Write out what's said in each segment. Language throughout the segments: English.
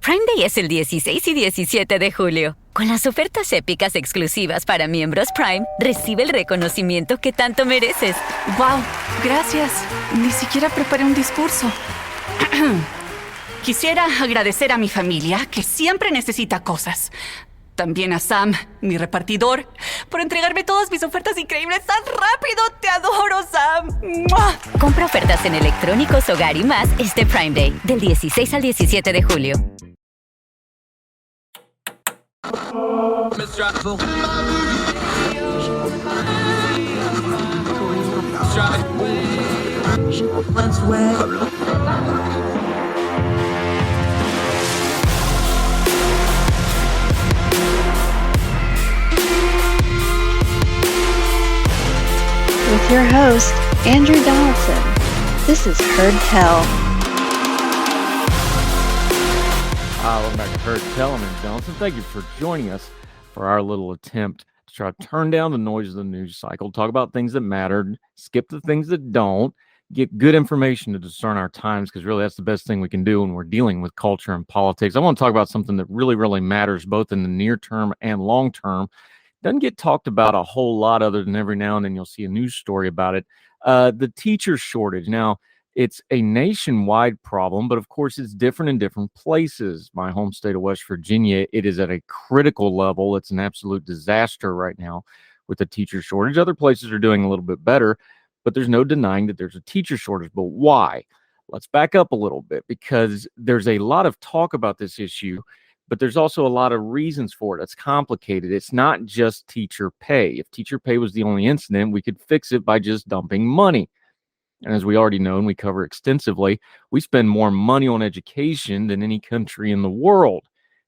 Prime Day es el 16 y 17 de julio. Con las ofertas épicas exclusivas para miembros Prime, recibe el reconocimiento que tanto mereces. ¡Wow! Gracias. Ni siquiera preparé un discurso. Quisiera agradecer a mi familia, que siempre necesita cosas. También a Sam, mi repartidor, por entregarme todas mis ofertas increíbles tan rápido. ¡Te adoro, Sam! ¡Mua! Compra ofertas en electrónicos, hogar y más este Prime Day, del 16 al 17 de julio. With your host, Andrew Donaldson. This is Heard Tell. Welcome back to Heard Tell. I'm Andrew Donaldson. Thank you for joining us for our little attempt to try to turn down the noise of the news cycle, talk about things that matter, skip the things that don't, get good information to discern our times, because really that's the best thing we can do when we're dealing with culture and politics. I want to talk about something that really, really matters both in the near term and long term. Doesn't get talked about a whole lot other than every now and then you'll see a news story about it. The teacher shortage. Now, it's a nationwide problem, but of course it's different in different places. My home state of West Virginia, it is at a critical level. It's an absolute disaster right now with the teacher shortage. Other places are doing a little bit better, but there's no denying that there's a teacher shortage. But why? Let's back up a little bit, because there's a lot of talk about this issue, but there's also a lot of reasons for it. It's complicated. It's not just teacher pay. If teacher pay was the only incident, we could fix it by just dumping money. And as we already know, and we cover extensively, we spend more money on education than any country in the world.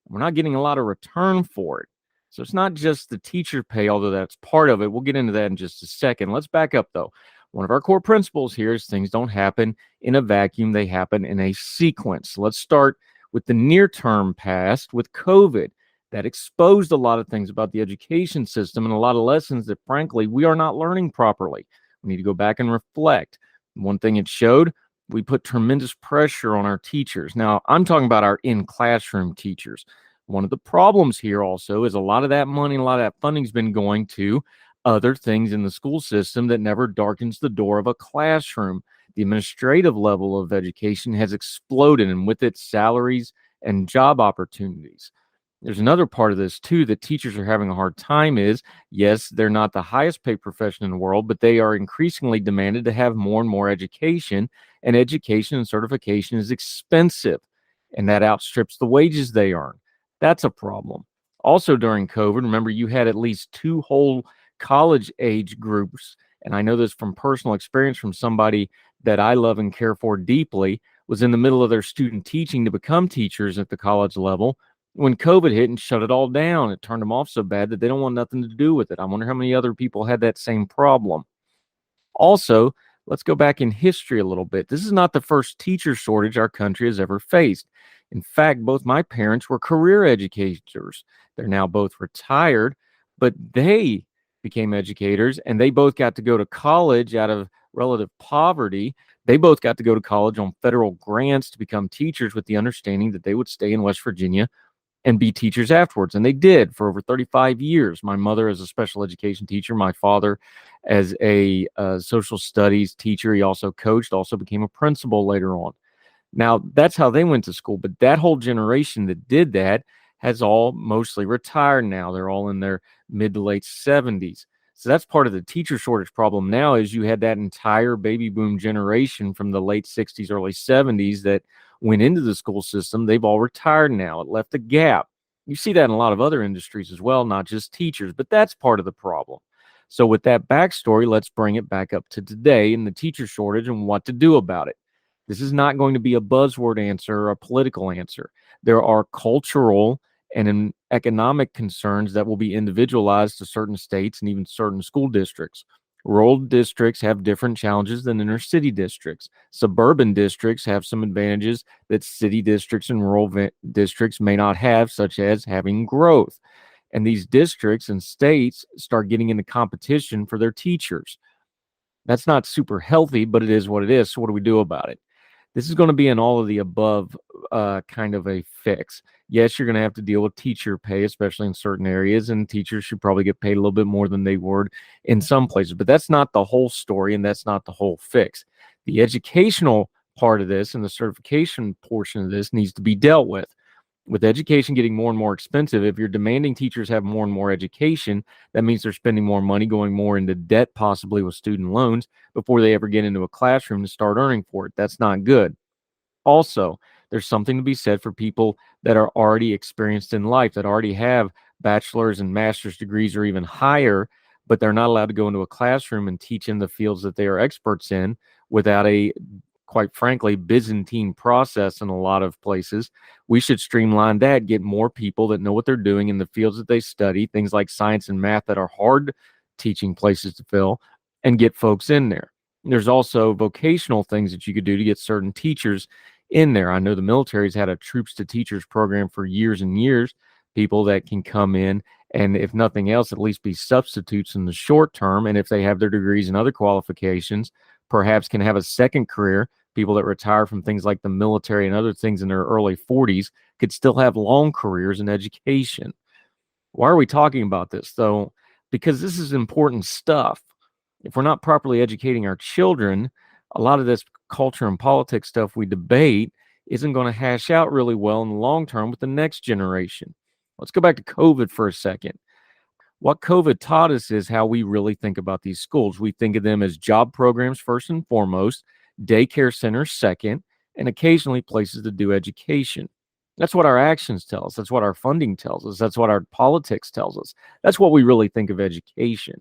We're not getting a lot of return for it. So it's not just the teacher pay, although that's part of it. We'll get into that in just a second. Let's back up, though. One of our core principles here is things don't happen in a vacuum. They happen in a sequence. Let's start with the near-term past with COVID. That exposed a lot of things about the education system and a lot of lessons that, frankly, we are not learning properly. We need to go back and reflect. One thing it showed, we put tremendous pressure on our teachers. Now, I'm talking about our in-classroom teachers. One of the problems here also is a lot of that money, a lot of that funding has been going to other things in the school system that never darkens the door of a classroom. The administrative level of education has exploded, and with its salaries and job opportunities. There's another part of this too that teachers are having a hard time is, yes, they're not the highest paid profession in the world, but they are increasingly demanded to have more and more education, and education and certification is expensive, and that outstrips the wages they earn. That's a problem. Also during COVID, remember, you had at least 2 whole college age groups, and I know this from personal experience from somebody that I love and care for deeply, was in the middle of their student teaching to become teachers at the college level. When COVID hit and shut it all down, it turned them off so bad that they don't want nothing to do with it. I wonder how many other people had that same problem. Also, let's go back in history a little bit. This is not the first teacher shortage our country has ever faced. In fact, both my parents were career educators. They're now both retired, but they became educators, and they both got to go to college out of relative poverty. They both got to go to college on federal grants to become teachers with the understanding that they would stay in West Virginia and be teachers afterwards. And they did for over 35 years. My mother as a special education teacher, my father as a social studies teacher. He also coached, also became a principal later on. Now, that's how they went to school. But that whole generation that did that has all mostly retired now. They're all in their mid to late 70s. So that's part of the teacher shortage problem now, is you had that entire baby boom generation from the late 60s, early 70s that went into the school system. They've all retired now. It left a gap. You see that in a lot of other industries as well, not just teachers, but that's part of the problem. So with that backstory, let's bring it back up to today and the teacher shortage and what to do about it. This is not going to be a buzzword answer or a political answer. There are cultural and economic concerns that will be individualized to certain states and even certain school districts. Rural districts have different challenges than inner city districts. Suburban districts have some advantages that city districts and rural districts may not have, such as having growth. And these districts and states start getting into competition for their teachers. That's not super healthy, but it is what it is. So what do we do about it? This is going to be an all of the above kind of a fix. Yes, you're going to have to deal with teacher pay, especially in certain areas, and teachers should probably get paid a little bit more than they would in some places. But that's not the whole story, and that's not the whole fix. The educational part of this and the certification portion of this needs to be dealt with. With education getting more and more expensive, if you're demanding teachers have more and more education, that means they're spending more money, going more into debt, possibly with student loans, before they ever get into a classroom to start earning for it. That's not good. Also, there's something to be said for people that are already experienced in life, that already have bachelor's and master's degrees or even higher, but they're not allowed to go into a classroom and teach in the fields that they are experts in without a, quite frankly, Byzantine process in a lot of places. We should streamline that, get more people that know what they're doing in the fields that they study, things like science and math that are hard teaching places to fill, and get folks in there. There's also vocational things that you could do to get certain teachers in there. I know the military's had a troops to teachers program for years and years, people that can come in and, if nothing else, at least be substitutes in the short term. And if they have their degrees and other qualifications, perhaps can have a second career. People that retire from things like the military and other things in their early 40s could still have long careers in education. Why are we talking about this, though? Because this is important stuff. If we're not properly educating our children, a lot of this culture and politics stuff we debate isn't going to hash out really well in the long term with the next generation. Let's go back to COVID for a second. What COVID taught us is how we really think about these schools. We think of them as job programs first and foremost, daycare centers second, and occasionally places to do education. That's what our actions tell us. That's what our funding tells us. That's what our politics tells us. That's what we really think of education.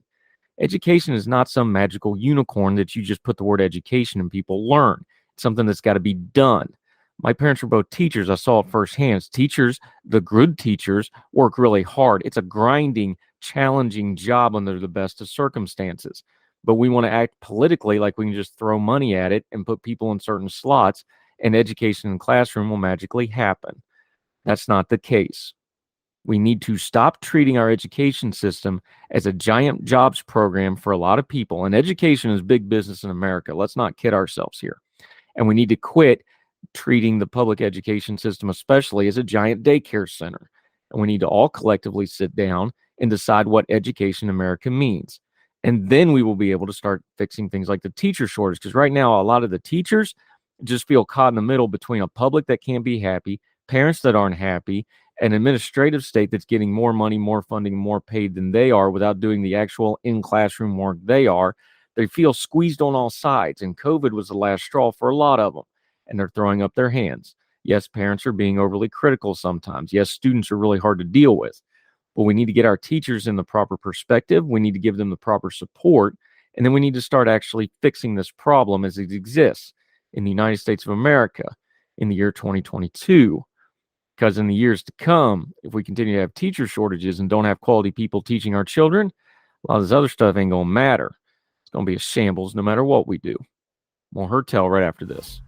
Education is not some magical unicorn that you just put the word education and people learn. It's something that's got to be done. My parents were both teachers. I saw it firsthand. Teachers, the good teachers, work really hard. It's a grinding, challenging job under the best of circumstances. But we want to act politically like we can just throw money at it and put people in certain slots, and education in the classroom will magically happen. That's not the case. We need to stop treating our education system as a giant jobs program for a lot of people. And education is big business in America. Let's not kid ourselves here. And we need to quit treating the public education system, especially, as a giant daycare center. And we need to all collectively sit down and decide what education in America means. And then we will be able to start fixing things like the teacher shortage. Because right now, a lot of the teachers just feel caught in the middle between a public that can't be happy, parents that aren't happy, an administrative state that's getting more money, more funding, more paid than they are without doing the actual in-classroom work they are. They feel squeezed on all sides. And COVID was the last straw for a lot of them. And they're throwing up their hands. Yes, parents are being overly critical sometimes. Yes, students are really hard to deal with. But we need to get our teachers in the proper perspective. We need to give them the proper support. And then we need to start actually fixing this problem as it exists in the United States of America in the year 2022. Because in the years to come, if we continue to have teacher shortages and don't have quality people teaching our children, a lot of this other stuff ain't going to matter. It's going to be a shambles no matter what we do. More Herd Tell right after this.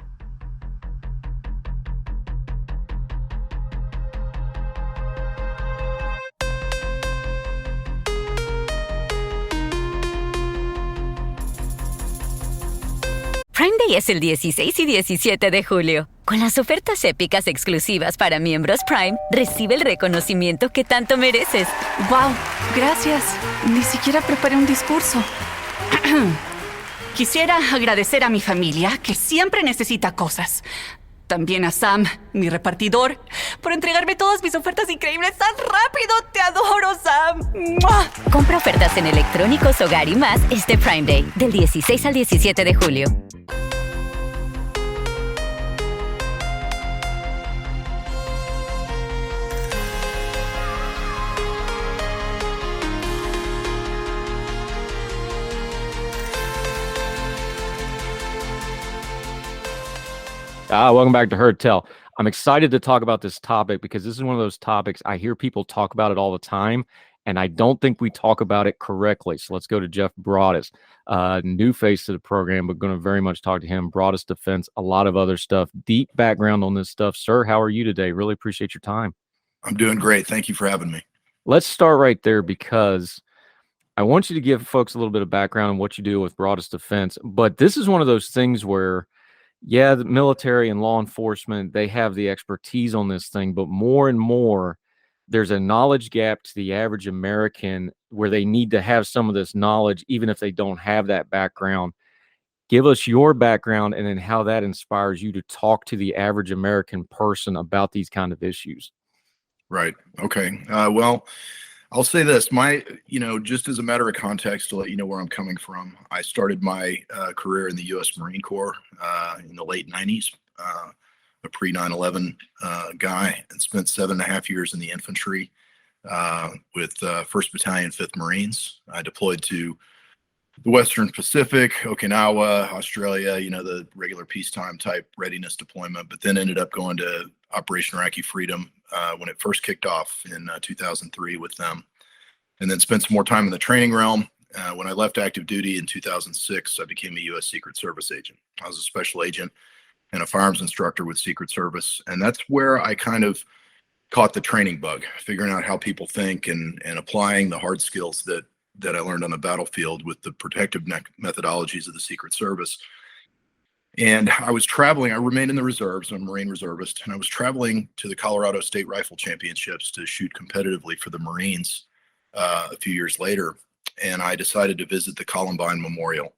Prime Day es el 16 y 17 de julio. Con las ofertas épicas exclusivas para miembros Prime, recibe el reconocimiento que tanto mereces. ¡Wow! Gracias. Ni siquiera preparé un discurso. Quisiera agradecer a mi familia, que siempre necesita cosas. También a Sam, mi repartidor, por entregarme todas mis ofertas increíbles tan rápido. ¡Te adoro, Sam! ¡Mua! Compra ofertas en electrónicos, hogar y más este Prime Day, del 16 al 17 de julio. Welcome back to Herd Tell. I'm excited to talk about this topic because this is one of those topics I hear people talk about it all the time, and I don't think we talk about it correctly. So let's go to Jeff Broaddus, new face to the program, but going to very much talk to him. Broaddus Defense, a lot of other stuff, deep background on this stuff. Sir, how are you today? Really appreciate your time. I'm doing great. Thank you for having me. Let's start right there because I want you to give folks a little bit of background on what you do with Broaddus Defense. But this is one of those things where Yeah, the military and law enforcement, they have the expertise on this thing, but more and more, there's a knowledge gap to the average American where they need to have some of this knowledge, even if they don't have that background. Give us your background and then how that inspires you to talk to the average American person about these kind of issues. Right. Okay. Well, I'll say this, just as a matter of context to let you know where I'm coming from, I started my career in the U.S. Marine Corps in the late 90s, a pre 9/11 guy, and spent 7.5 years in the infantry with 1st Battalion, 5th Marines. I deployed to the Western Pacific, Okinawa, Australia, the regular peacetime type readiness deployment, but then ended up going to Operation Iraqi Freedom when it first kicked off in 2003 with them, and then spent some more time in the training realm. When I left active duty in 2006, I became a U.S. Secret Service agent. I was a special agent and a firearms instructor with Secret Service, and that's where I kind of caught the training bug, figuring out how people think and applying the hard skills that I learned on the battlefield with the protective methodologies of the Secret Service. And I was traveling, I remained in the reserves, I'm a Marine reservist, and I was traveling to the Colorado State Rifle Championships to shoot competitively for the Marines a few years later. And I decided to visit the Columbine Memorial.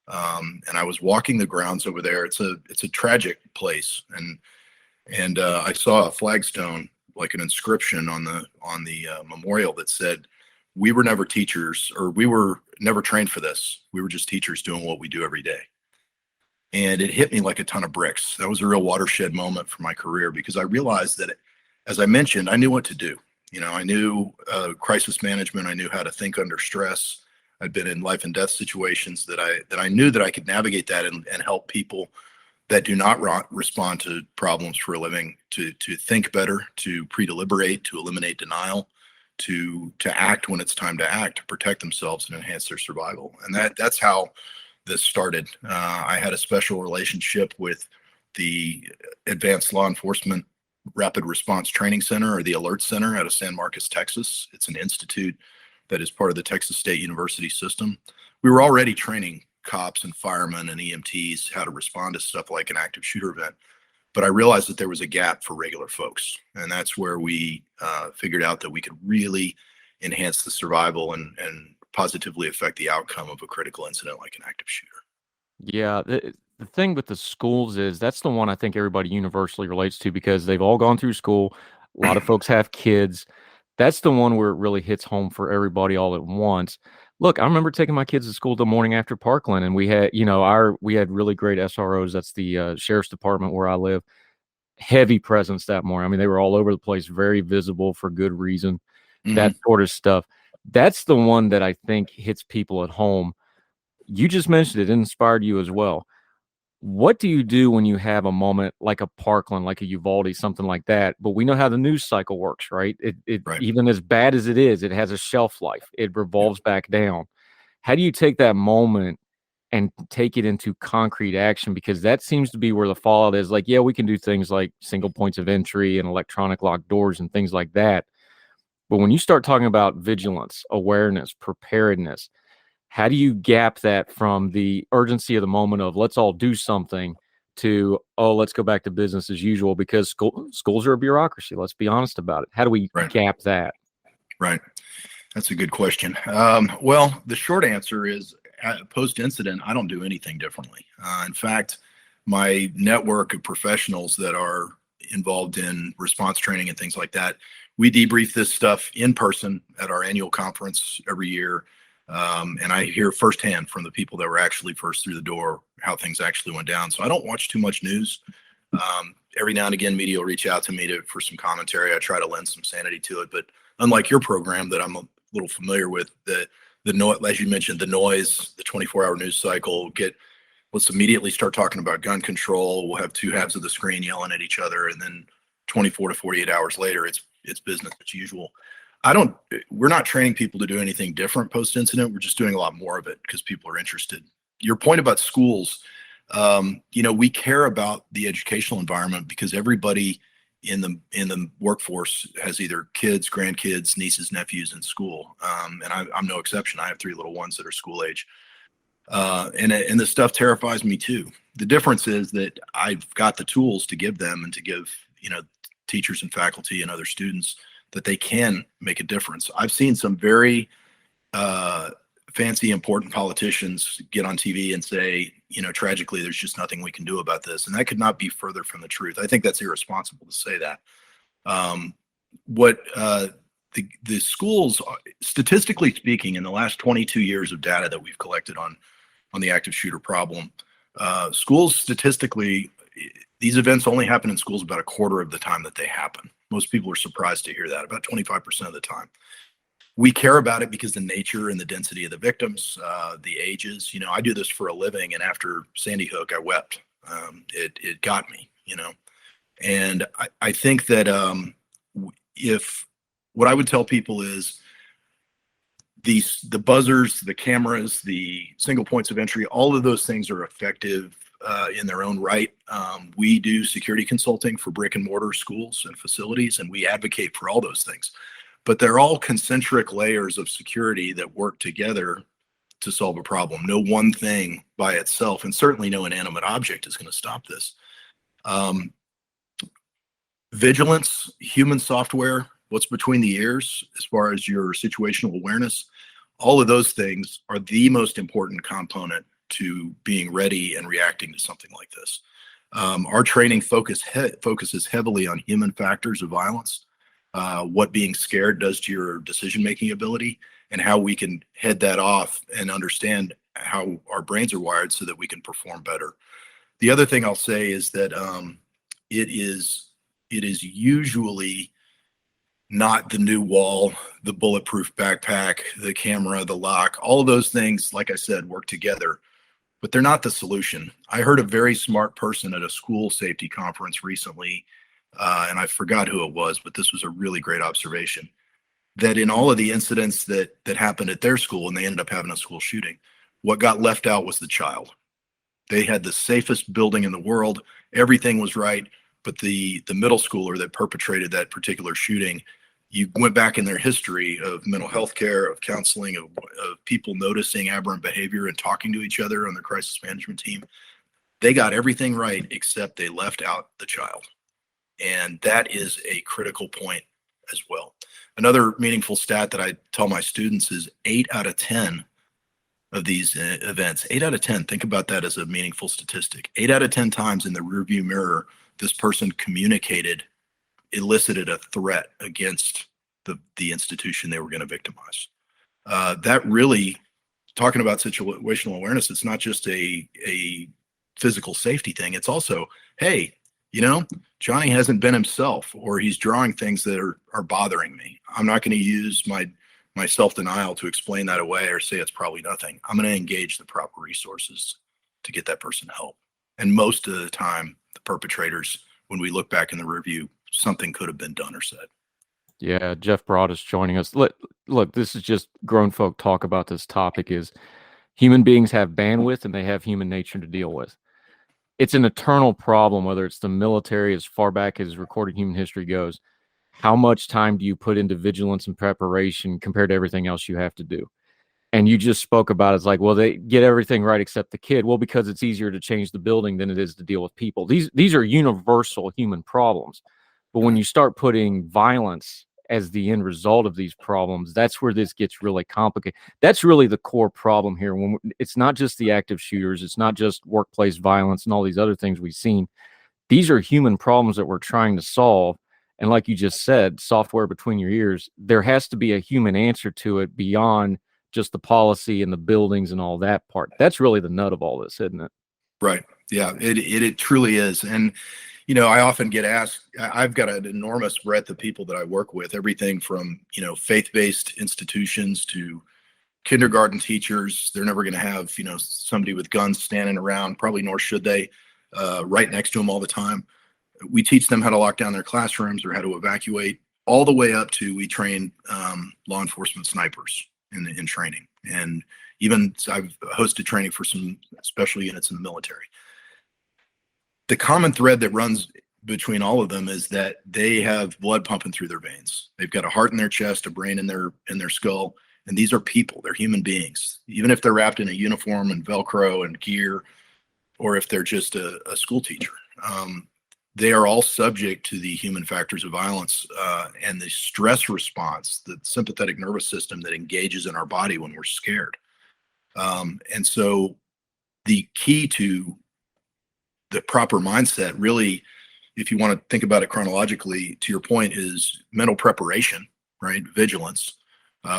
And I was walking the grounds over there. It's a tragic place. And I saw a flagstone, like an inscription on the memorial that said, "We were never teachers, or we were never trained for this. We were just teachers doing what we do every day." And it hit me like a ton of bricks. That was a real watershed moment for my career, because I realized that, as I mentioned, I knew what to do. I knew crisis management. I knew how to think under stress. I'd been in life and death situations that I knew that I could navigate that and help people that do not respond to problems for a living to think better, to pre-deliberate, to eliminate denial, to act when it's time to act, to protect themselves and enhance their survival. And that's how this started. I had a special relationship with the Advanced Law Enforcement Rapid Response Training Center, or the Alert Center, out of San Marcos, Texas. It's an institute that is part of the Texas State University system. We were already training cops and firemen and EMTs how to respond to stuff like an active shooter event. But I realized that there was a gap for regular folks. And that's where we figured out that we could really enhance the survival and positively affect the outcome of a critical incident like an active shooter. Yeah, the thing with the schools is that's the one I think everybody universally relates to, because they've all gone through school. A lot of folks have kids. That's the one where it really hits home for everybody all at once. Look, I remember taking my kids to school the morning after Parkland, and we had, we had really great SROs. That's the sheriff's department where I live. Heavy presence that morning. I mean, they were all over the place, very visible for good reason. That sort of stuff. That's the one that I think hits people at home. You just mentioned it inspired you as well. What do you do when you have a moment like a Parkland, like a Uvalde, something like that? But we know how the news cycle works, right? Right. Even as bad as it is, it has a shelf life. It revolves back down. How do you take that moment and take it into concrete action? Because that seems to be where the fallout is. Like, yeah, we can do things like single points of entry and electronic locked doors and things like that. But when you start talking about vigilance, awareness, preparedness, how do you gap that from the urgency of the moment of let's all do something to, oh, let's go back to business as usual, because schools are a bureaucracy. Let's be honest about it. How do we gap that? Right. That's a good question. Well, the short answer is, post-incident, I don't do anything differently. In fact, my network of professionals that are involved in response training and things like that, we debrief this stuff in person at our annual conference every year. And I hear firsthand from the people that were actually first through the door how things actually went down. So I don't watch too much news. Every now and again, media will reach out to me for some commentary. I try to lend some sanity to it. But unlike your program that I'm a little familiar with, the noise, as you mentioned, the noise, the 24-hour news cycle, let's immediately start talking about gun control. We'll have two halves of the screen yelling at each other, and then 24 to 48 hours later, it's business as usual. We're not training people to do anything different post-incident. We're just doing a lot more of it because people are interested. Your point about schools, we care about the educational environment because everybody in the workforce has either kids, grandkids, nieces, nephews in school. And I'm no exception. I have 3 little ones that are school age. And this stuff terrifies me too. The difference is that I've got the tools to give them and to give, teachers and faculty and other students that they can make a difference. I've seen some very fancy, important politicians get on TV and say, tragically, there's just nothing we can do about this. And that could not be further from the truth. I think that's irresponsible to say that. The schools, statistically speaking, in the last 22 years of data that we've collected on the active shooter problem, schools statistically, these events only happen in schools about a quarter of the time that they happen. Most people are surprised to hear that, about 25% of the time. We care about it because the nature and the density of the victims, the ages. I do this for a living, and after Sandy Hook, I wept. It got me, and I think that if what I would tell people is the buzzers, the cameras, the single points of entry, all of those things are effective in their own right. We do security consulting for brick and mortar schools and facilities, and we advocate for all those things. But they're all concentric layers of security that work together to solve a problem. No one thing by itself, and certainly no inanimate object, is going to stop this. Vigilance, human software, what's between the ears as far as your situational awareness, all of those things are the most important component to being ready and reacting to something like this. Our training focuses heavily on human factors of violence, what being scared does to your decision-making ability, and how we can head that off and understand how our brains are wired so that we can perform better. The other thing I'll say is that it is usually not the new wall, the bulletproof backpack, the camera, the lock. All of those things, like I said, work together, but they're not the solution. I heard a very smart person at a school safety conference recently, and I forgot who it was, but this was a really great observation, that in all of the incidents that happened at their school, and they ended up having a school shooting, what got left out was the child. They had the safest building in the world. Everything was right. But the middle schooler that perpetrated that particular shooting, you went back in their history of mental health care, of counseling, of people noticing aberrant behavior and talking to each other on their crisis management team. They got everything right except they left out the child. And that is a critical point as well. Another meaningful stat that I tell my students is 8 out of 10 of these events, 8 out of 10, think about that as a meaningful statistic. 8 out of 10 times in the rearview mirror, this person elicited a threat against the institution they were going to victimize. That really, talking about situational awareness, it's not just a physical safety thing. It's also, hey, Johnny hasn't been himself, or he's drawing things that are bothering me. I'm not going to use my self-denial to explain that away or say it's probably nothing. I'm going to engage the proper resources to get that person help. And most of the time, the perpetrators, when we look back in the review, something could have been done or said. Yeah, Jeff Broaddus joining us. Look, this is just grown folk talk about this topic. Is human beings have bandwidth and they have human nature to deal with. It's an eternal problem, whether it's the military, as far back as recorded human history goes. How much time do you put into vigilance and preparation compared to everything else you have to do? And you just spoke about it's like, well, they get everything right except the kid. Well, because it's easier to change the building than it is to deal with people. These are universal human problems. But when you start putting violence as the end result of these problems, that's where this gets really complicated. That's really the core problem here. When it's not just the active shooters, it's not just workplace violence and all these other things we've seen. These are human problems that we're trying to solve. And like you just said, software between your ears, there has to be a human answer to it beyond just the policy and the buildings and all that part. That's really the nut of all this, isn't it? Right. Yeah, it truly is. And, I often get asked, I've got an enormous breadth of people that I work with, everything from, faith-based institutions to kindergarten teachers. They're never going to have, somebody with guns standing around, probably nor should they, right next to them all the time. We teach them how to lock down their classrooms or how to evacuate, all the way up to we train law enforcement snipers in training. And even I've hosted training for some special units in the military. The common thread that runs between all of them is that they have blood pumping through their veins. They've got a heart in their chest, a brain in their skull, and these are people. They're human beings. Even if they're wrapped in a uniform and Velcro and gear, or if they're just a school teacher. They are all subject to the human factors of violence and the stress response, the sympathetic nervous system that engages in our body when we're scared. And so the key to the proper mindset, really, if you want to think about it chronologically, to your point, is mental preparation, right? Vigilance.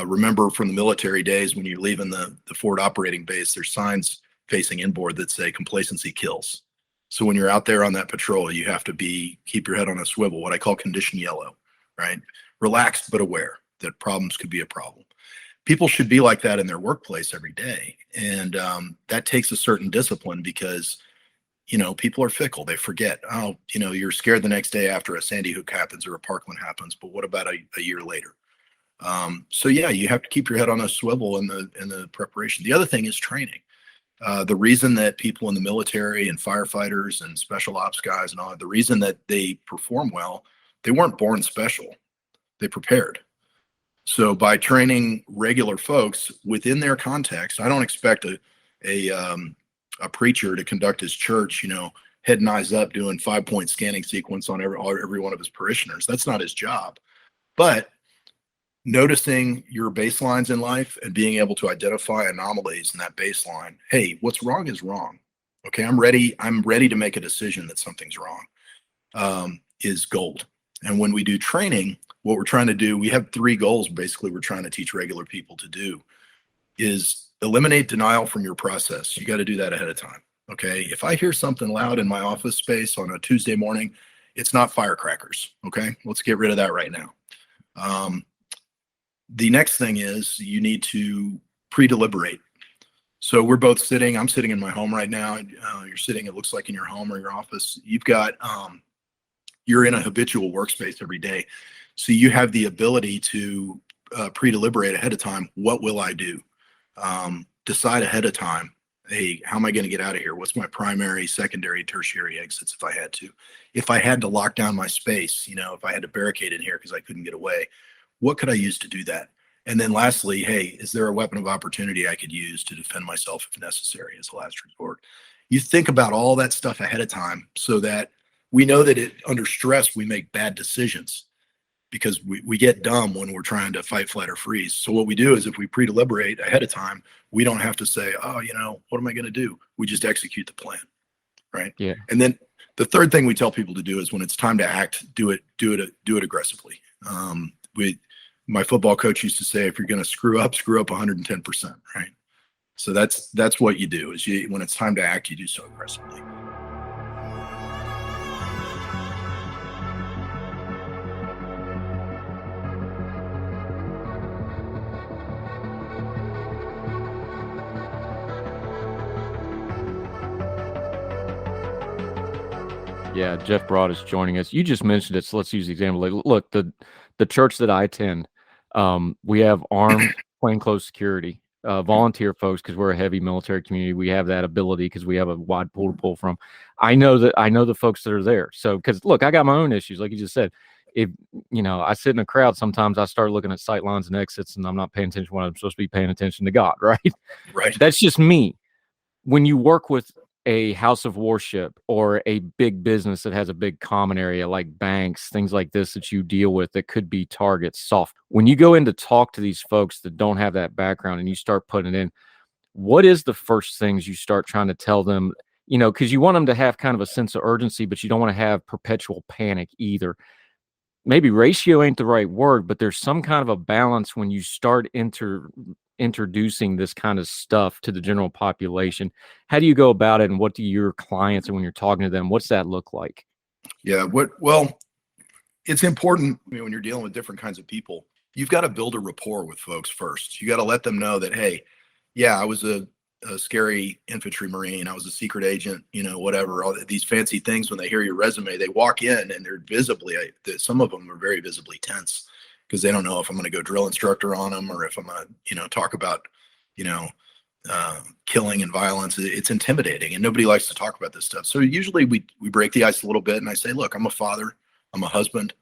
Remember from the military days when you're leaving the forward operating base, there's signs facing inboard that say complacency kills. So when you're out there on that patrol, you have to keep your head on a swivel, what I call condition yellow, right? Relaxed but aware that problems could be a problem. People should be like that in their workplace every day. And that takes a certain discipline because, people are fickle. They forget. Oh, you're scared the next day after a Sandy Hook happens or a Parkland happens, but what about a year later? So yeah, you have to keep your head on a swivel in the preparation. The other thing is training. The reason that people in the military and firefighters and special ops guys and all, the reason that they perform well, they weren't born special. They prepared. So by training regular folks within their context, I don't expect a preacher to conduct his church, head and eyes up doing 5-point scanning sequence on every one of his parishioners. That's not his job. But noticing your baselines in life and being able to identify anomalies in that baseline. Hey, what's wrong is wrong. Okay, I'm ready to make a decision that something's wrong, is gold. And when we do training, what we're trying to do, we have 3 goals basically we're trying to teach regular people to do, is eliminate denial from your process. You got to do that ahead of time. Okay, if I hear something loud in my office space on a Tuesday morning, it's not firecrackers. Okay, let's get rid of that right now. The next thing is you need to pre-deliberate. So we're both sitting, I'm sitting in my home right now. You're sitting, it looks like in your home or your office. You're in a habitual workspace every day. So you have the ability to pre-deliberate ahead of time. What will I do? Decide ahead of time. Hey, how am I going to get out of here? What's my primary, secondary, tertiary exits if I had to? If I had to lock down my space, if I had to barricade in here because I couldn't get away, what could I use to do that? And then lastly, hey, is there a weapon of opportunity I could use to defend myself if necessary as a last resort? You think about all that stuff ahead of time so that we know that under stress, we make bad decisions because we get dumb when we're trying to fight, flight, or freeze. So what we do is if we pre-deliberate ahead of time, we don't have to say, oh, what am I going to do? We just execute the plan, right? Yeah. And then the third thing we tell people to do is when it's time to act, do it aggressively. My football coach used to say, if you're going to screw up 110%, right? So that's what you do is when it's time to act, you do so aggressively. Yeah, Jeff Broaddus joining us. You just mentioned it, so let's use the example. Like, look, the church that I attend, we have armed plainclothes security, volunteer folks because we're a heavy military community. We have that ability because we have a wide pool to pull from. I know the folks that are there. So, because look, I got my own issues, like you just said. If I sit in a crowd, sometimes I start looking at sight lines and exits, and I'm not paying attention when I'm supposed to be paying attention to God. Right? Right. That's just me. When you work with a house of worship or a big business that has a big common area like banks, things like this that you deal with that could be targets soft. When you go in to talk to these folks that don't have that background and you start putting it in, what is the first things you start trying to tell them, because you want them to have kind of a sense of urgency, but you don't want to have perpetual panic either. Maybe ratio ain't the right word, but there's some kind of a balance when you start introducing this kind of stuff to the general population. How do you go about it, and what do your clients, and when you're talking to them, what's that look like? Yeah, well, it's important when you're dealing with different kinds of people. You've got to build a rapport with folks first. You got to let them know that, hey, yeah, I was a scary infantry Marine. I was a secret agent, whatever, all these fancy things. When they hear your resume, they walk in and they're some of them are very visibly tense because they don't know if I'm going to go drill instructor on them or if I'm going to, talk about, killing and violence. It's intimidating and nobody likes to talk about this stuff. So usually we break the ice a little bit and I say, look, I'm a father, I'm a husband,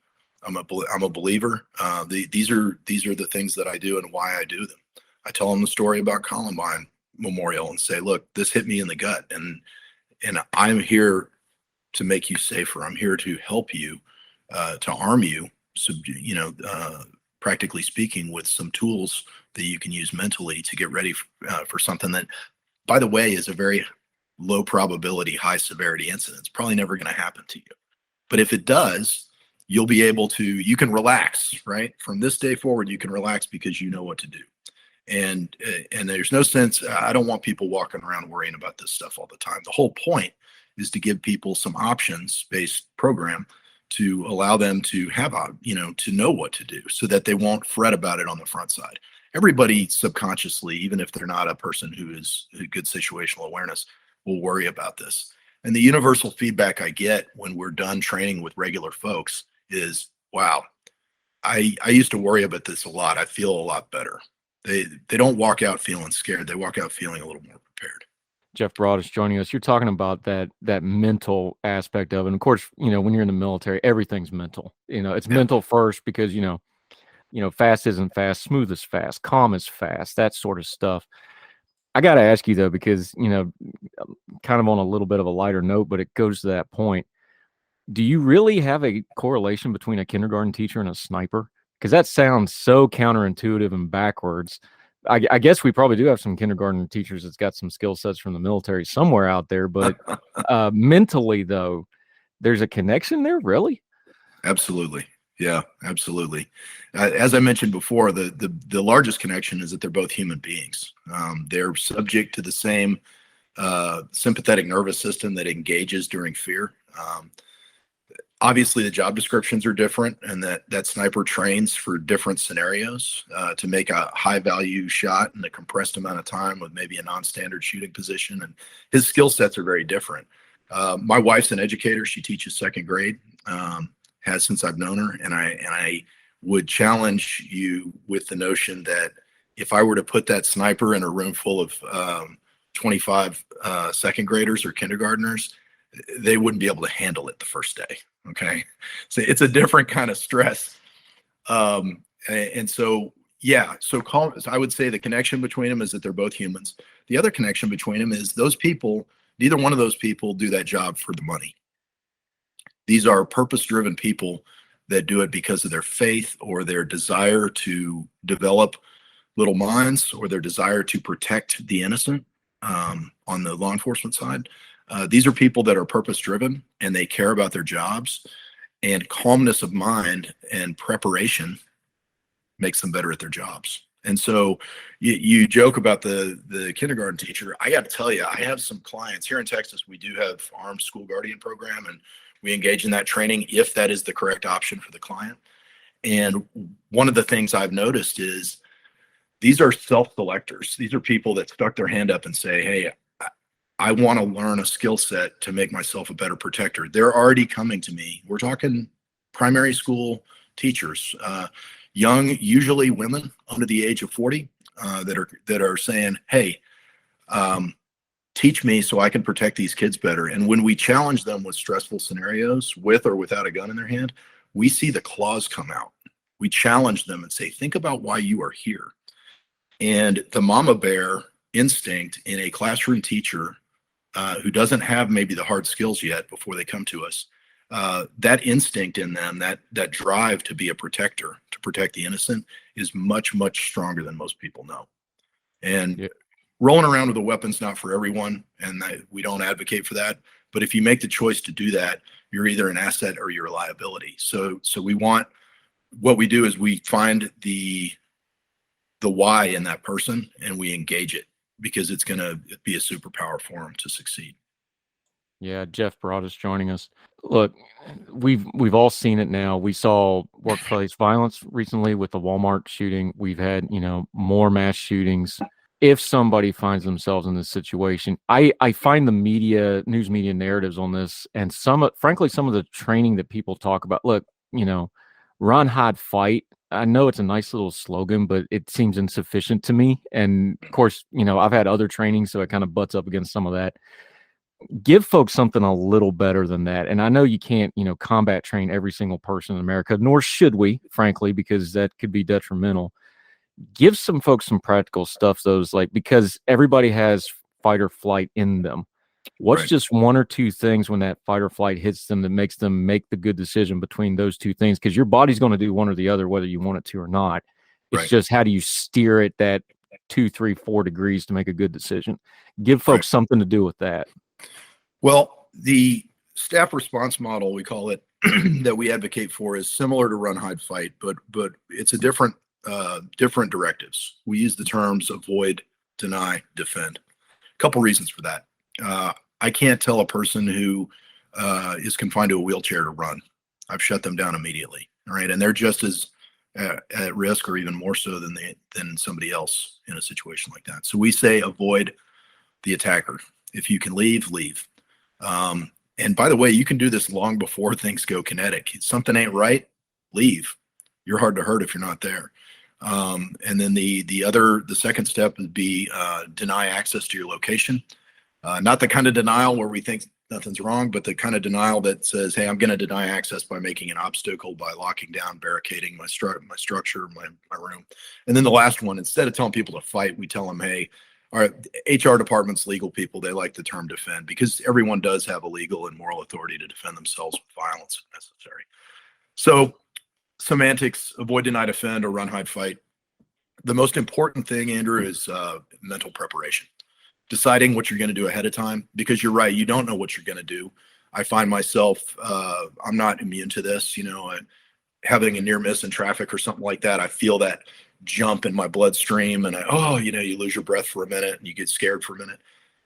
I'm a believer. These are the things that I do and why I do them. I tell them the story about Columbine Memorial and say, look, this hit me in the gut. And and I'm here to make you safer. I'm here to help you, to arm you, practically speaking, with some tools that you can use mentally to get ready for something that, by the way, is a very low probability, high severity incident. It's probably never going to happen to you. But if it does, you can relax, right? From this day forward, you can relax because you know what to do. And there's no sense, I don't want people walking around worrying about this stuff all the time. The whole point is to give people some options-based program to allow them to have, to know what to do so that they won't fret about it on the front side. Everybody subconsciously, even if they're not a person who is a good situational awareness, will worry about this. And the universal feedback I get when we're done training with regular folks is, wow, I used to worry about this a lot. I feel a lot better. They don't walk out feeling scared. They walk out feeling a little more prepared. Jeff Broaddus joining us. You're talking about that mental aspect of it. And of course, when you're in the military, everything's mental. It's mental first because, fast isn't fast, smooth is fast, calm is fast, that sort of stuff. I got to ask you though, because, kind of on a little bit of a lighter note, but it goes to that point. Do you really have a correlation between a kindergarten teacher and a sniper? Because that sounds so counterintuitive and backwards. I guess we probably do have some kindergarten teachers that's got some skill sets from the military somewhere out there, but mentally though, there's a connection there, really? Absolutely. Yeah, absolutely. As I mentioned before, the largest connection is that they're both human beings. They're subject to the same sympathetic nervous system that engages during fear. Obviously, the job descriptions are different, and that sniper trains for different scenarios to make a high-value shot in a compressed amount of time with maybe a non-standard shooting position, and his skill sets are very different. My wife's an educator. She teaches second grade, has since I've known her, and I would challenge you with the notion that if I were to put that sniper in a room full of 25 second graders or kindergartners, they wouldn't be able to handle it the first day. Okay. So it's a different kind of stress. And so, yeah, I would say the connection between them is that they're both humans. The other connection between them is those people, neither one of those people do that job for the money. These are purpose-driven people that do it because of their faith or their desire to develop little minds or their desire to protect the innocent on the law enforcement side. These are people that are purpose-driven and they care about their jobs, and calmness of mind and preparation makes them better at their jobs. And so you joke about the kindergarten teacher. I got to tell you, I have some clients here in Texas. We do have armed school guardian program, and we engage in that training if that is the correct option for the client. And one of the things I've noticed is these are self-selectors. These are people that stuck their hand up and say, hey, I want to learn a skill set to make myself a better protector. They're already coming to me. We're talking primary school teachers, young, usually women under the age of 40, that are saying, hey, teach me so I can protect these kids better. And when we challenge them with stressful scenarios, with or without a gun in their hand, we see the claws come out. We challenge them and say, think about why you are here. And the mama bear instinct in a classroom teacher who doesn't have maybe the hard skills yet before they come to us, that instinct in them, that drive to be a protector, to protect the innocent, is much, much stronger than most people know. And rolling around with a weapon's not for everyone, and we don't advocate for that. But if you make the choice to do that, you're either an asset or you're a liability. So what we do is we find the why in that person and we engage it, because it's going to be a superpower for them to succeed. Yeah, Jeff Broaddus joining us. Look, we've all seen it now. We saw workplace violence recently with the Walmart shooting. We've had, more mass shootings. If somebody finds themselves in this situation, I find the news media narratives on this, and frankly, some of the training that people talk about. Look, run, hide, fight. I know it's a nice little slogan, but it seems insufficient to me. And of course, I've had other training, so it kind of butts up against some of that. Give folks something a little better than that. And I know you can't, combat train every single person in America, nor should we, frankly, because that could be detrimental. Give some folks some practical stuff, because everybody has fight or flight in them. What's Right. just one or two things when that fight or flight hits them that makes them make the good decision between those two things? Because your body's going to do one or the other, whether you want it to or not. It's Right. just how do you steer it that 2, 3, 4 degrees to make a good decision? Give Right. folks something to do with that. Well, the staff response model, we call it, that we advocate for is similar to run, hide, fight, but it's a different directives. We use the terms avoid, deny, defend. A couple reasons for that. I can't tell a person who is confined to a wheelchair to run. I've shut them down immediately. All right, and they're just as at risk, or even more so than somebody else in a situation like that. So we say avoid the attacker. If you can leave, leave. And by the way, you can do this long before things go kinetic. If something ain't right, leave. You're hard to hurt if you're not there. And then the second step would be deny access to your location. Not the kind of denial where we think nothing's wrong, but the kind of denial that says, hey, I'm going to deny access by making an obstacle, by locking down, barricading my structure, my room. And then the last one, instead of telling people to fight, we tell them, hey, our HR department's legal people, they like the term defend, because everyone does have a legal and moral authority to defend themselves with violence if necessary. So semantics, avoid, deny, defend, or run, hide, fight. The most important thing, Andrew, is mental preparation. Deciding what you're going to do ahead of time, because you're right, you don't know what you're going to do. I find myself, I'm not immune to this, having a near miss in traffic or something like that. I feel that jump in my bloodstream, and you lose your breath for a minute and you get scared for a minute.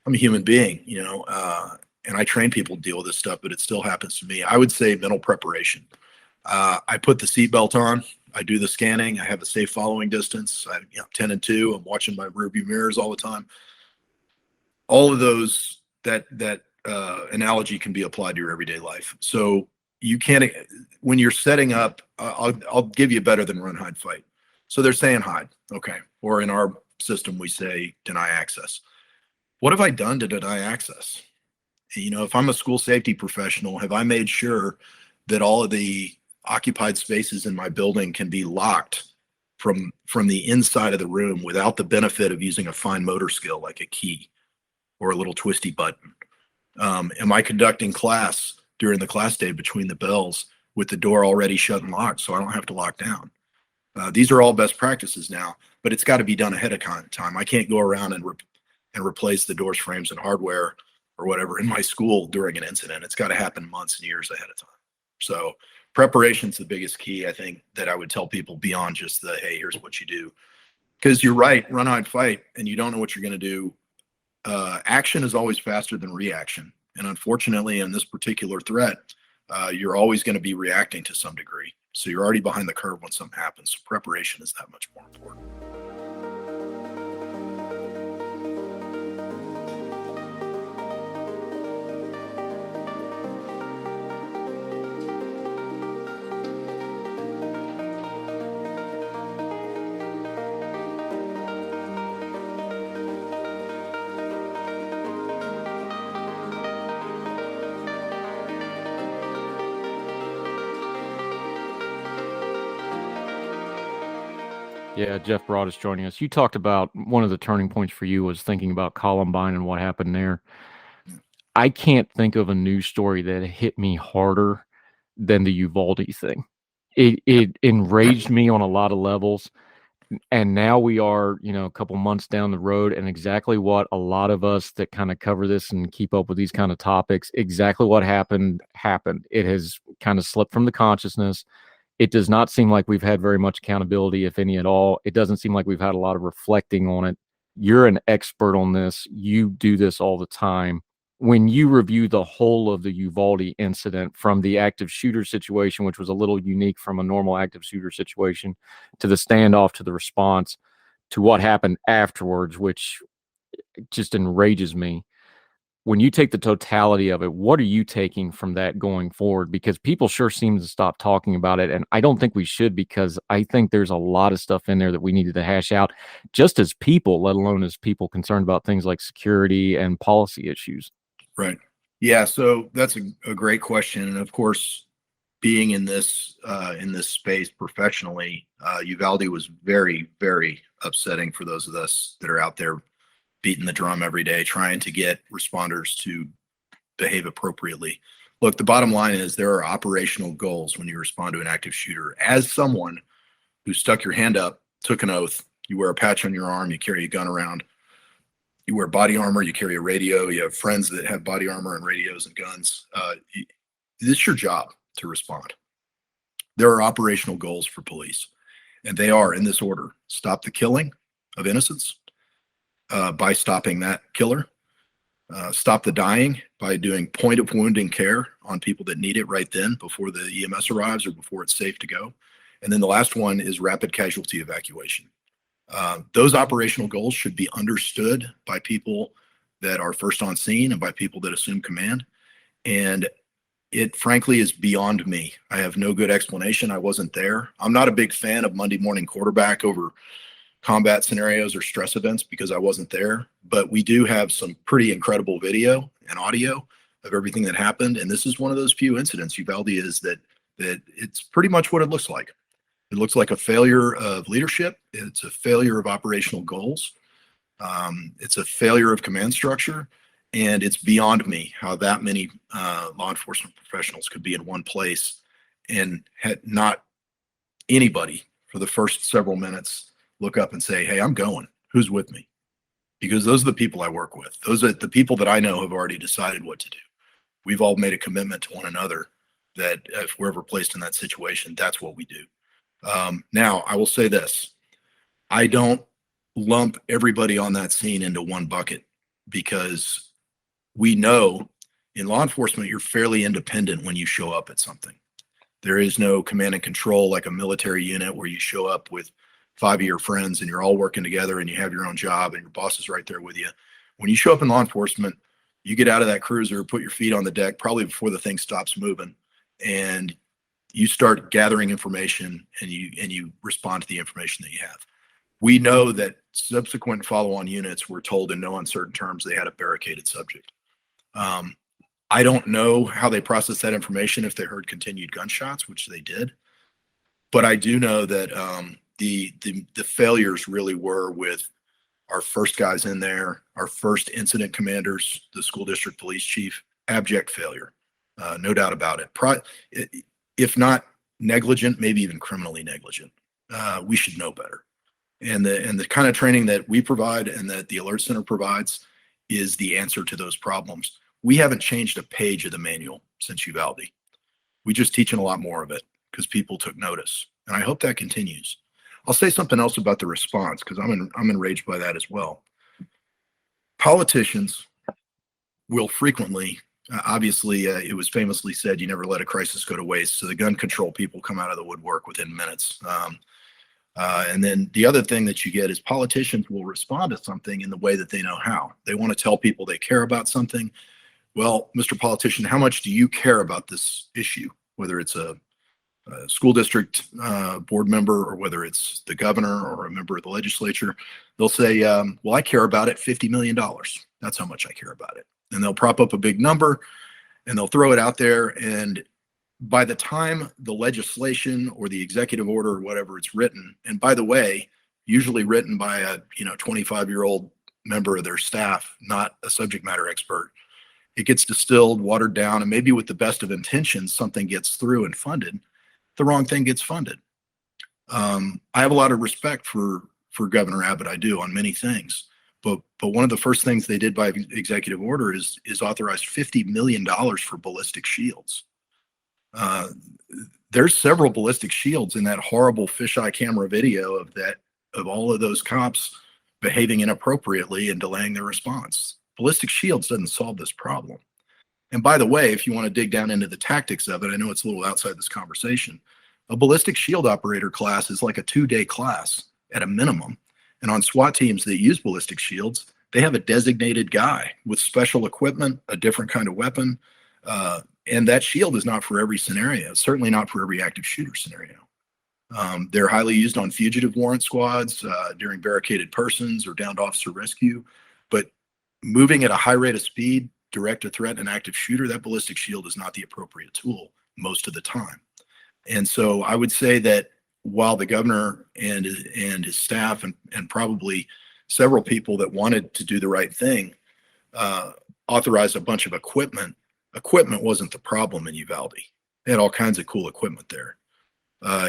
I'm a human being, and I train people to deal with this stuff, but it still happens to me. I would say mental preparation. I put the seatbelt on. I do the scanning. I have a safe following distance. I'm 10 and 2. I'm watching my rearview mirrors all the time. All of those, that analogy can be applied to your everyday life. So you can't, when you're setting up, I'll give you better than run, hide, fight. So they're saying hide, okay, or in our system we say deny access. What have I done to deny access? If I'm a school safety professional, have I made sure that all of the occupied spaces in my building can be locked from the inside of the room without the benefit of using a fine motor skill like a key or a little twisty button? Am I conducting class during the class day between the bells with the door already shut and locked so I don't have to lock down? These are all best practices now, but it's got to be done ahead of time. I can't go around and replace the doors, frames, and hardware or whatever in my school during an incident. It's got to happen months and years ahead of time. So preparation's the biggest key, I think, that I would tell people beyond just the, hey, here's what you do. Because you're right, run, hide, fight, and you don't know what you're going to do. Action is always faster than reaction. And unfortunately, in this particular threat, you're always going to be reacting to some degree. So you're already behind the curve when something happens. So preparation is that much more important. Yeah, Jeff Broaddus joining us. You talked about one of the turning points for you was thinking about Columbine and what happened there. I can't think of a news story that hit me harder than the Uvalde thing. It enraged me on a lot of levels. And now we are, a couple months down the road, and exactly what a lot of us that kind of cover this and keep up with these kind of topics, exactly what happened. It has kind of slipped from the consciousness. It does not seem like we've had very much accountability, if any at all. It doesn't seem like we've had a lot of reflecting on it. You're an expert on this. You do this all the time. When you review the whole of the Uvalde incident, from the active shooter situation, which was a little unique from a normal active shooter situation, to the standoff, to the response, to what happened afterwards, which just enrages me. When you take the totality of it, what are you taking from that going forward? Because people sure seem to stop talking about it. And I don't think we should, because I think there's a lot of stuff in there that we needed to hash out just as people, let alone as people concerned about things like security and policy issues. Right. Yeah. So that's a great question. And of course, being in this space professionally, Uvalde was very, very upsetting for those of us that are out there beating the drum every day, trying to get responders to behave appropriately. Look, the bottom line is there are operational goals when you respond to an active shooter. As someone who stuck your hand up, took an oath, you wear a patch on your arm, you carry a gun around, you wear body armor, you carry a radio, you have friends that have body armor and radios and guns. This is your job to respond. There are operational goals for police, and they are in this order: stop the killing of innocents by stopping that killer, stop the dying by doing point of wounding care on people that need it right then before the EMS arrives or before it's safe to go. And then the last one is rapid casualty evacuation. Those operational goals should be understood by people that are first on scene and by people that assume command. And it frankly is beyond me. I have no good explanation. I wasn't there. I'm not a big fan of Monday morning quarterback over combat scenarios or stress events because I wasn't there. But we do have some pretty incredible video and audio of everything that happened. And this is one of those few incidents, Uvalde, is that it's pretty much what it looks like. It looks like a failure of leadership. It's a failure of operational goals. It's a failure of command structure. And it's beyond me how that many law enforcement professionals could be in one place and had not anybody for the first several minutes look up and say, hey, I'm going. Who's with me? Because those are the people I work with. Those are the people that I know have already decided what to do. We've all made a commitment to one another that if we're ever placed in that situation, that's what we do. Now, I will say this. I don't lump everybody on that scene into one bucket because we know in law enforcement, you're fairly independent when you show up at something. There is no command and control like a military unit where you show up with 5 of your friends and you're all working together and you have your own job and your boss is right there with you. When you show up in law enforcement, you get out of that cruiser, put your feet on the deck, probably before the thing stops moving, and you start gathering information and you respond to the information that you have. We know that subsequent follow-on units were told in no uncertain terms they had a barricaded subject. I don't know how they processed that information if they heard continued gunshots, which they did. But I do know that the failures really were with our first guys in there, our first incident commanders, the school district police chief, abject failure, no doubt about it. If not negligent, maybe even criminally negligent. We should know better. And the kind of training that we provide and that the Alert Center provides is the answer to those problems. We haven't changed a page of the manual since Uvalde. We just teaching a lot more of it because people took notice. And I hope that continues. I'll say something else about the response because I'm enraged by that as well. Politicians will frequently, obviously, it was famously said, you never let a crisis go to waste. So the gun control people come out of the woodwork within minutes. And then the other thing that you get is politicians will respond to something in the way that they know how. They want to tell people they care about something. Well, Mr. Politician, how much do you care about this issue? Whether it's a school district board member or whether it's the governor or a member of the legislature, they'll say, well, I care about it, $50 million. That's how much I care about it. And they'll prop up a big number and they'll throw it out there. And by the time the legislation or the executive order or whatever it's written, and by the way, usually written by a 25-year-old member of their staff, not a subject matter expert, it gets distilled, watered down, and maybe with the best of intentions, something gets through and funded. The wrong thing gets funded. I have a lot of respect for Governor Abbott. I do on many things, but one of the first things they did by executive order is authorize $50 million for ballistic shields. There's several ballistic shields in that horrible fisheye camera video of all of those cops behaving inappropriately and delaying their response. Ballistic shields doesn't solve this problem. And by the way, if you want to dig down into the tactics of it, I know it's a little outside this conversation. A ballistic shield operator class is like a 2-day class at a minimum. And on SWAT teams that use ballistic shields, they have a designated guy with special equipment, a different kind of weapon. And that shield is not for every scenario, certainly not for every active shooter scenario. They're highly used on fugitive warrant squads, during barricaded persons or downed officer rescue. But moving at a high rate of speed, direct a threat, and active shooter, that ballistic shield is not the appropriate tool most of the time. And so I would say that while the governor and his staff and probably several people that wanted to do the right thing authorized a bunch of equipment. Equipment wasn't the problem in Uvalde. They had all kinds of cool equipment there.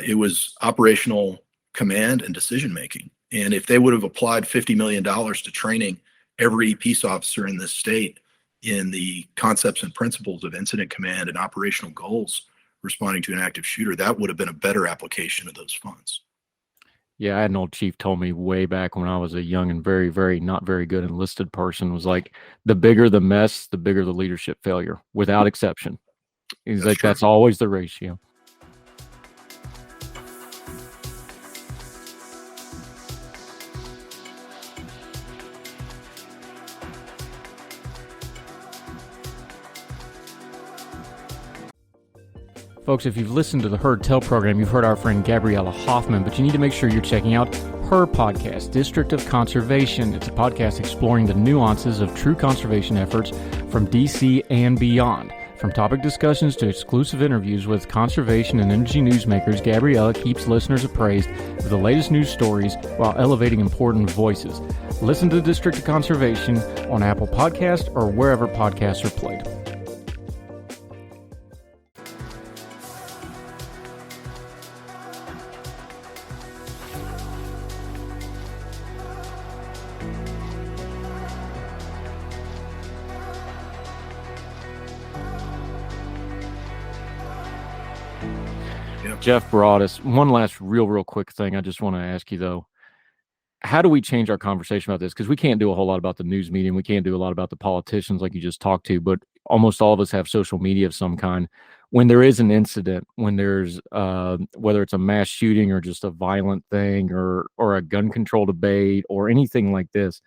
It was operational command and decision making. And if they would have applied $50 million to training every peace officer in this state in the concepts and principles of incident command and operational goals responding to an active shooter, that would have been a better application of those funds. Yeah, I had an old chief told me way back when I was a young and very, very not very good enlisted person, was like, the bigger the mess, the bigger the leadership failure, without exception. He's like, that's always the ratio. Folks, if you've listened to the Heard Tell program, you've heard our friend Gabriella Hoffman, but you need to make sure you're checking out her podcast, District of Conservation. It's a podcast exploring the nuances of true conservation efforts from D.C. and beyond. From topic discussions to exclusive interviews with conservation and energy newsmakers, Gabriella keeps listeners appraised of the latest news stories while elevating important voices. Listen to District of Conservation on Apple Podcasts or wherever podcasts are played. Jeff Broaddus, one last real quick thing I just want to ask you, though. How do we change our conversation about this? Because we can't do a whole lot about the news media. We can't do a lot about the politicians like you just talked to, but almost all of us have social media of some kind. When there is an incident, when there's whether it's a mass shooting or just a violent thing or a gun control debate or anything like this,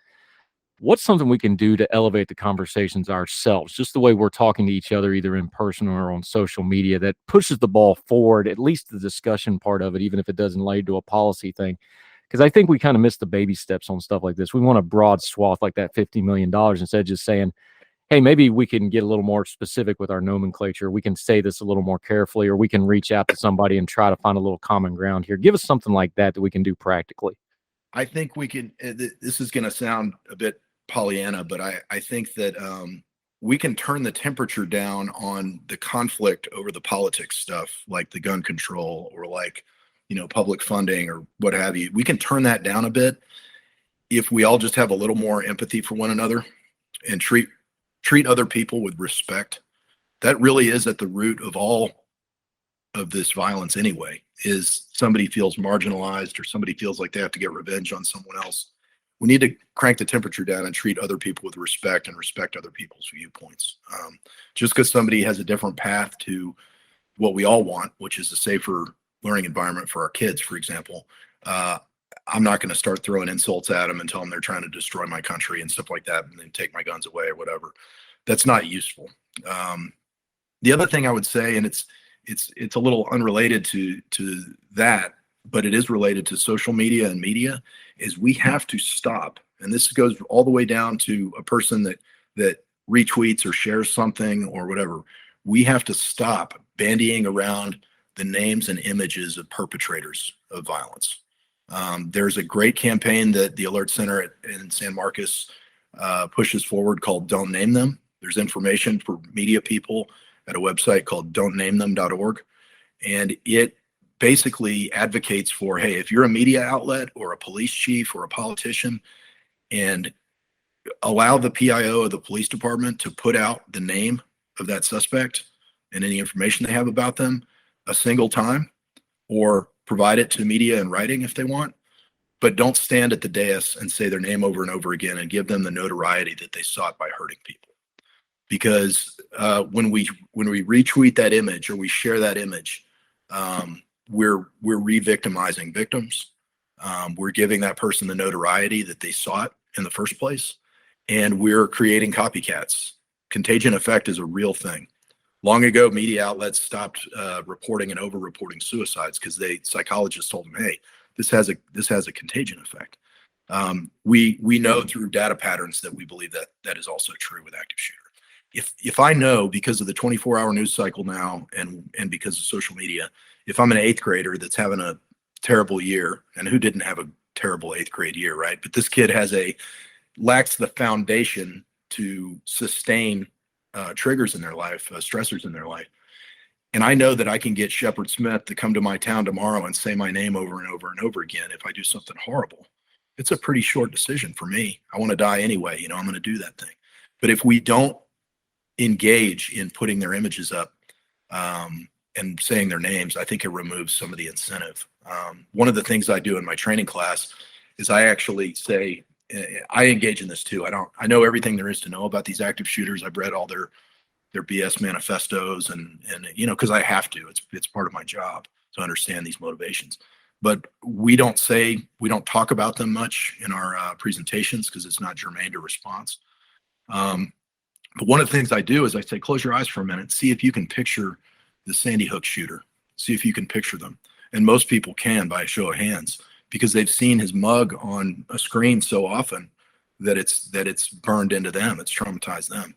what's something we can do to elevate the conversations ourselves, just the way we're talking to each other, either in person or on social media, that pushes the ball forward, at least the discussion part of it, even if it doesn't lead to a policy thing? Because I think we kind of miss the baby steps on stuff like this. We want a broad swath like that $50 million instead of just saying, hey, maybe we can get a little more specific with our nomenclature. We can say this a little more carefully, or we can reach out to somebody and try to find a little common ground here. Give us something like that we can do practically. I think we can, this is going to sound a bit Pollyanna, but I think that we can turn the temperature down on the conflict over the politics stuff, like the gun control or like, public funding or what have you. We can turn that down a bit if we all just have a little more empathy for one another and treat other people with respect. That really is at the root of all of this violence anyway, is somebody feels marginalized or somebody feels like they have to get revenge on someone else. We need to crank the temperature down and treat other people with respect and respect other people's viewpoints. Just because somebody has a different path to what we all want, which is a safer learning environment for our kids, for example, I'm not going to start throwing insults at them and tell them they're trying to destroy my country and stuff like that and then take my guns away or whatever. That's not useful. The other thing I would say, and it's a little unrelated to that, but it is related to social media and media, is we have to stop. And this goes all the way down to a person that retweets or shares something or whatever. We have to stop bandying around the names and images of perpetrators of violence. There's a great campaign that the Alert Center in San Marcos pushes forward called Don't Name Them. There's information for media people at a website called don'tnamethem.org. And it basically advocates for, hey, if you're a media outlet or a police chief or a politician, and allow the PIO of the police department to put out the name of that suspect and any information they have about them a single time, or provide it to media in writing if they want, but don't stand at the dais and say their name over and over again and give them the notoriety that they sought by hurting people. Because when we retweet that image or we share that image, we're re-victimizing victims. We're giving that person the notoriety that they sought in the first place, and we're creating copycats. Contagion effect is a real thing. Long ago, media outlets stopped reporting and over-reporting suicides because psychologists told them, "Hey, this has a contagion effect." We know through data patterns that we believe that is also true with active shooter. If I know, because of the 24-hour news cycle now and because of social media, if I'm an 8th grader that's having a terrible year, and who didn't have a terrible 8th grade year, right? But this kid lacks the foundation to sustain triggers in their life, stressors in their life. And I know that I can get Shepard Smith to come to my town tomorrow and say my name over and over and over again if I do something horrible. It's a pretty short decision for me. I want to die anyway. I'm going to do that thing. But if we don't engage in putting their images up and saying their names, I think it removes some of the incentive. One of the things I do in my training class is I actually say, I engage in this too. I know everything there is to know about these active shooters. I've read all their BS manifestos and because I have to. It's part of my job to understand these motivations. But we don't talk about them much in our presentations because it's not germane to response. But one of the things I do is I say, close your eyes for a minute, see if you can picture the Sandy Hook shooter. See if you can picture them. And most people can by a show of hands because they've seen his mug on a screen so often that it's burned into them. It's traumatized them.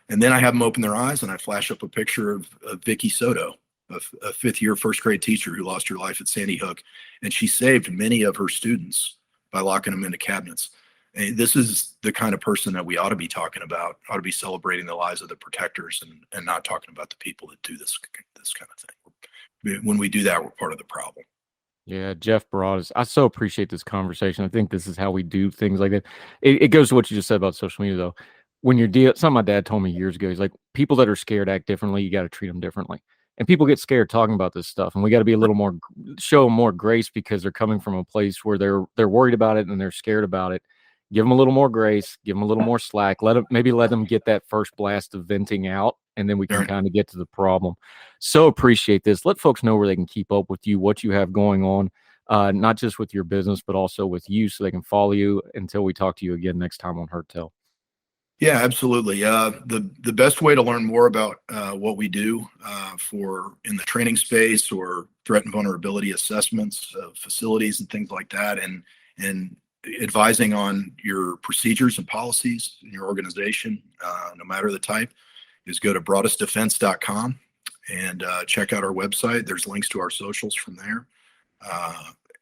And then I have them open their eyes and I flash up a picture of Vicky Soto, a fifth-year first-grade teacher who lost her life at Sandy Hook. And she saved many of her students by locking them into cabinets. And this is the kind of person that we ought to be talking about, ought to be celebrating the lives of the protectors and not talking about the people that do this kind of thing. When we do that, we're part of the problem. Yeah, Jeff Broaddus, I so appreciate this conversation. I think this is how we do things like that. It goes to what you just said about social media, though. When you're something my dad told me years ago, he's like, people that are scared act differently. You got to treat them differently. And people get scared talking about this stuff, and we got to be a little more, show them more grace because they're coming from a place where they're worried about it and they're scared about it. Give them a little more grace, give them a little more slack. Let them get that first blast of venting out, and then we can kind of get to the problem. So appreciate this. Let folks know where they can keep up with you, what you have going on, not just with your business, but also with you, so they can follow you until we talk to you again next time on Heard Tell. Yeah, absolutely. The best way to learn more about what we do in the training space or threat and vulnerability assessments of facilities and things like that, and advising on your procedures and policies in your organization, no matter the type, is go to broaddusdefense.com and check out our website. There's links to our socials from there.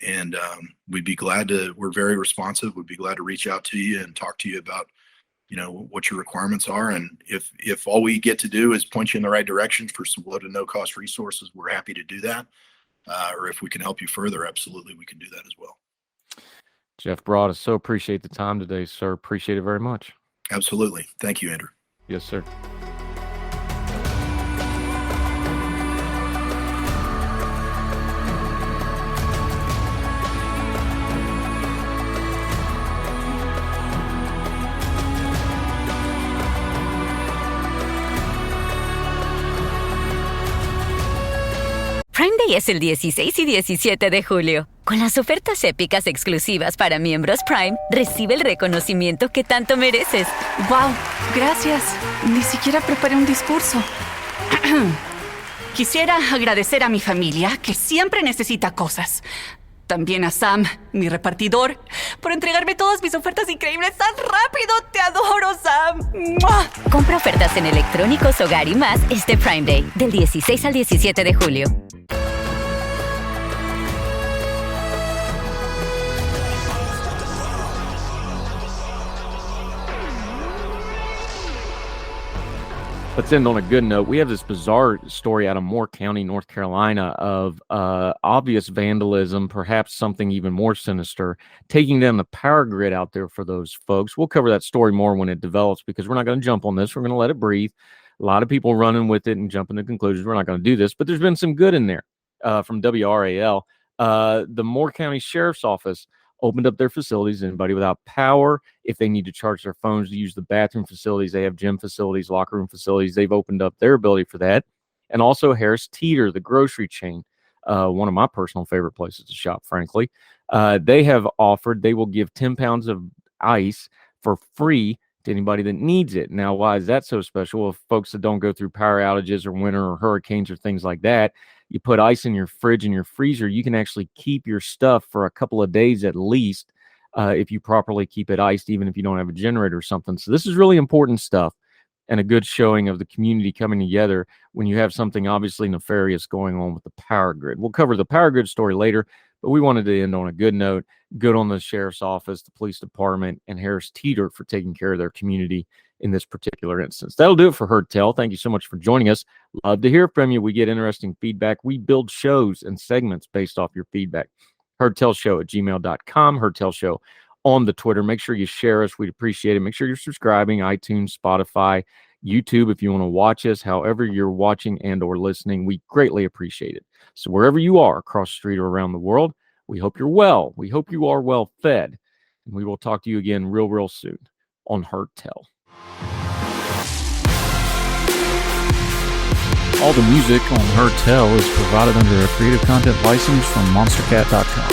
And we're very responsive. We'd be glad to reach out to you and talk to you about what your requirements are. And if all we get to do is point you in the right direction for some low to no cost resources, we're happy to do that. Or if we can help you further, absolutely, we can do that as well. Jeff Broaddus, so appreciate the time today, sir. Appreciate it very much. Absolutely. Thank you, Andrew. Yes, sir. Prime Day es el 16 y 17 de julio. Con las ofertas épicas exclusivas para miembros Prime, recibe el reconocimiento que tanto mereces. ¡Wow! Gracias. Ni siquiera preparé un discurso. Quisiera agradecer a mi familia, que siempre necesita cosas. También a Sam, mi repartidor, por entregarme todas mis ofertas increíbles tan rápido. ¡Te adoro, Sam! ¡Mua! Compra ofertas en electrónicos, hogar y más este Prime Day, del 16 al 17 de julio. Let's end on a good note. We have this bizarre story out of Moore County, North Carolina, of obvious vandalism, perhaps something even more sinister, taking down the power grid out there for those folks. We'll cover that story more when it develops because we're not going to jump on this. We're going to let it breathe. A lot of people running with it and jumping to conclusions. We're not going to do this, but there's been some good in there from WRAL. The Moore County Sheriff's Office opened up their facilities. Anybody without power, if they need to charge their phones to use the bathroom facilities, they have gym facilities, locker room facilities. They've opened up their ability for that. And also Harris Teeter, the grocery chain, one of my personal favorite places to shop, frankly. They have offered, they will give 10 pounds of ice for free to anybody that needs it. Now, why is that so special? Well, folks that don't go through power outages or winter or hurricanes or things like that, you put ice in your fridge and your freezer, you can actually keep your stuff for a couple of days at least if you properly keep it iced, even if you don't have a generator or something. So this is really important stuff and a good showing of the community coming together when you have something obviously nefarious going on with the power grid. We'll cover the power grid story later, But we wanted to end on a good note. Good on the sheriff's office, the police department, and Harris Teeter for taking care of their community in this particular instance. That'll do it for Heard Tell. Thank you so much for joining us. Love to hear from you. We get interesting feedback. We build shows and segments based off your feedback. HeardTellShow@gmail.com. Heard Tell Show on the Twitter. Make sure you share us. We'd appreciate it. Make sure you're subscribing, iTunes, Spotify, YouTube, if you want to watch us, however you're watching and or listening, we greatly appreciate it. So wherever you are, across the street or around the world, we hope you're well. We hope you are well fed. And we will talk to you again real soon on Heard Tell. All the music on Heard Tell is provided under a Creative Content license from monstercat.com.